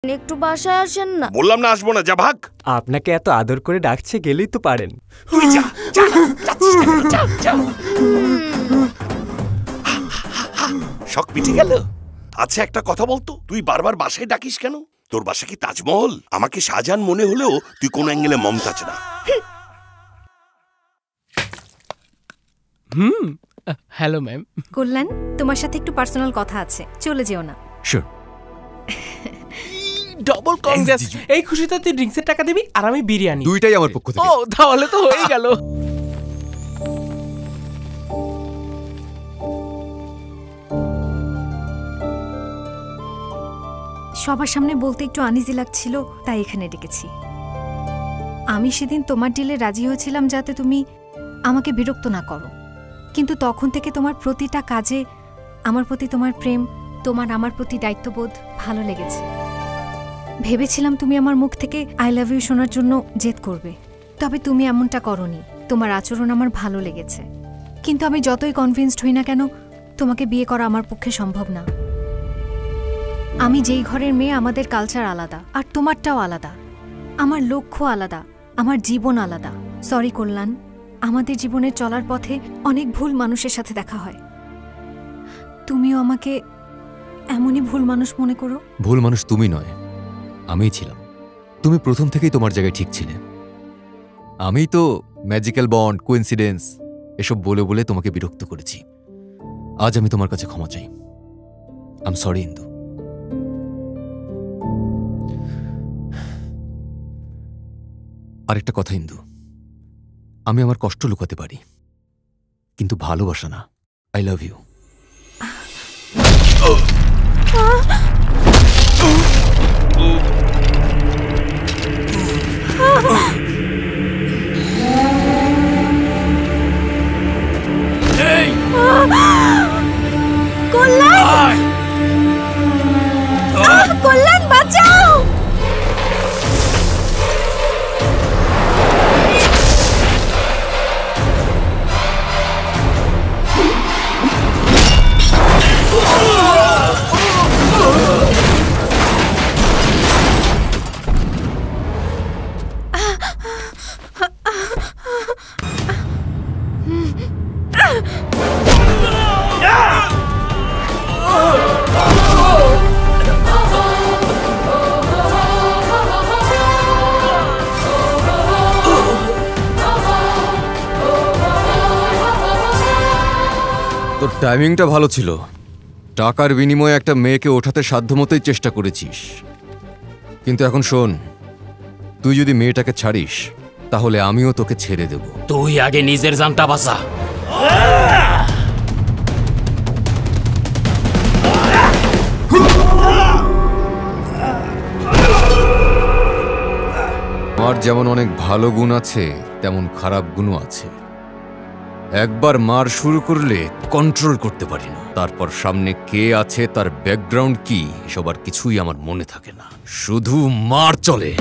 একটু বাসায় আসেন না। বললাম না আসবো না, যা ভাগ। আপনাকে এত আদর করে ডাকছে, গেলেই তো পারেন। তুই যা যা যা যা। শখ মিটে গেল। আচ্ছা একটা কথা বলতো, তুই বারবার বাসায় ডাকিস কেন? তোর বাসা কি তাজমহল? আমাকে শাহজাহান মনে হলেও তুই কোন অ্যাঙ্গেলে মমতাজ না। Hello ma'am. কল্যাণ, তোমার সাথে একটু পার্সোনাল কথা আছে, চলে যেও না। শিওর। ডবল কংগ্রেস। এই খুশিতে তুই ড্রিঙ্কসের টাকা দিবি আর আমি বিরিয়ানি। দুইটাই আমার পক্ষ থেকে। ও তাহলে তো হয়ে গেল। সবার সামনে বলতে একটু আনইজি লাগছিল, তাই এখানে ডেকেছি। আমি সেদিন তোমার ডিলে রাজি হয়েছিলাম যাতে তুমি আমাকে বিরক্ত না করো, কিন্তু তখন থেকে তোমার প্রতিটা কাজে আমার প্রতি তোমার প্রেম, তোমার আমার প্রতি দায়িত্ববোধ ভালো লেগেছে। ভেবেছিলাম তুমি আমার মুখ থেকে আই লাভ ইউ শোনার জন্য জেদ করবে, তবে তুমি এমনটা করনি। তোমার আচরণ আমার ভালো লেগেছে, কিন্তু আমি যতই কনভিন্সড হই না কেন, তোমাকে বিয়ে করা আমার পক্ষে সম্ভব না। আমি যেই ঘরের মেয়ে, আমাদের কালচার আলাদা, আর তোমারটাও আলাদা। আমার লক্ষ্য আলাদা, আমার জীবন আলাদা। সরি কল্যাণ, আমাদের জীবনে চলার পথে অনেক ভুল মানুষের সাথে দেখা হয়। তুমিও আমাকে এমনই ভুল মানুষ মনে করো? ভুল মানুষ তুমি নয়, আমিই ছিলাম। তুমি প্রথম থেকেই তোমার জায়গায় ঠিক ছিলে। আমি তো ম্যাজিক্যাল বন্ড, কোইন্সিডেন্স এসব বলে বলে তোমাকে বিরক্ত করেছি। আজ আমি তোমার কাছে ক্ষমা চাই। আই এম সরি ইন্দু। আরেকটা কথা ইন্দু, আমি আমার কষ্ট লুকাতে পারি, কিন্তু ভালোবাসা না। I love you. কল্যাণ! কল্যাণ, বাঁচাও! তোর টাইমিংটা ভালো ছিল। টাকার বিনিময়ে একটা মেয়েকে ওঠাতে সাধ্যমতোই চেষ্টা করেছিস, কিন্তু এখন শোন, তুই যদি মেয়েটাকে ছাড়িস তাহলে আমিও তোকে ছেড়ে দেব। তুই আগে নিজের জানটা বাঁচা। আমার যেমন অনেক ভালো গুণ আছে, তেমন খারাপ গুণও আছে। একবার মার শুরু করলে কন্ট্রোল করতে পারি না। তারপর সামনে কে আছে, তার ব্যাকগ্রাউন্ড কি, সবার কিছুই আমার মনে থাকে না, শুধু মার চলে।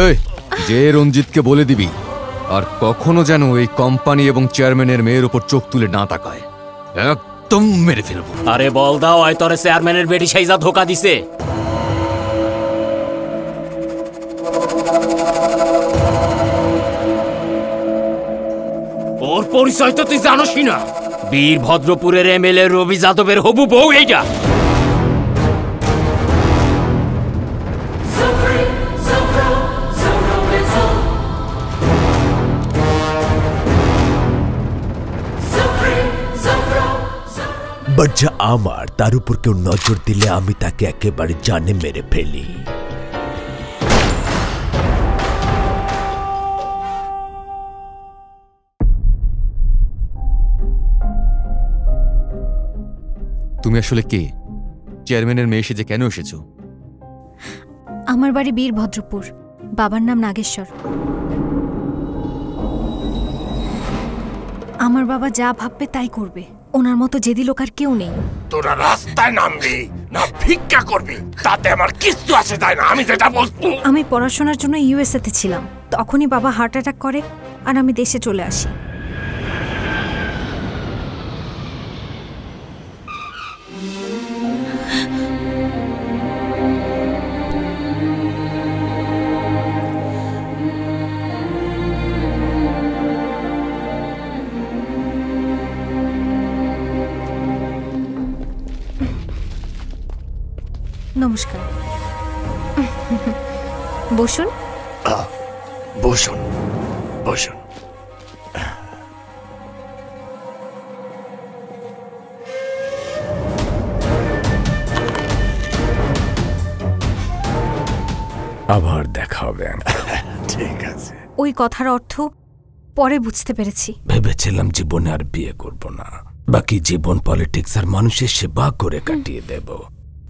এই যে রঞ্জিতকে বলে দিবি আর কখনো যেন এই কোম্পানি এবং চেয়ারম্যানের মেয়ের উপর চোখ তুলে না তাকায়, একদম মেরে ফেলবো। আরে বল দাও, আয় তোরে চেয়ারম্যানের বেটি সাইজা ধোকা দিছে। পরিচয় তো তুই জানোস না। বীরভদ্রপুরের এমএলএ রবি যাদবের হবু বউ এইটা। বাট যা আমার, তার উপর কেউ নজর দিলে আমি তাকে একেবারে জানে মেরে ফেলি। তুমি আসলে কে? চেয়ারম্যানের মেয়ে সেজে কেন এসেছো? আমার বাড়ি বীরভদ্রপুর, বাবার নাম নাগেশ্বর। আমার বাবা যা ভাববে তাই করবে, ওনার মতো জেদি লোক আর কেউ নেই। তোরা রাস্তায় নামবি না ভিক্ষা করবি তাতে আমার কিচ্ছু আসে যায় না, আমি যেটা বলছি। আমি পড়াশোনার জন্য ইউএসএ তে ছিলাম, তখনই বাবা হার্ট অ্যাটাক করে আর আমি দেশে চলে আসি। নমস্কার, বসুন। বসুন বসুন। আবার দেখা হবে। ঠিক আছে। ওই কথার অর্থ পরে বুঝতে পেরেছি। ভেবেছিলাম জীবনে আর বিয়ে করব না, বাকি জীবন পলিটিক্স আর মানুষের সেবা করে কাটিয়ে দেব,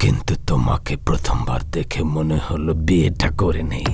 কিন্তু তোমাকে প্রথমবার দেখে মনে হলো বিয়েটা করে নেই।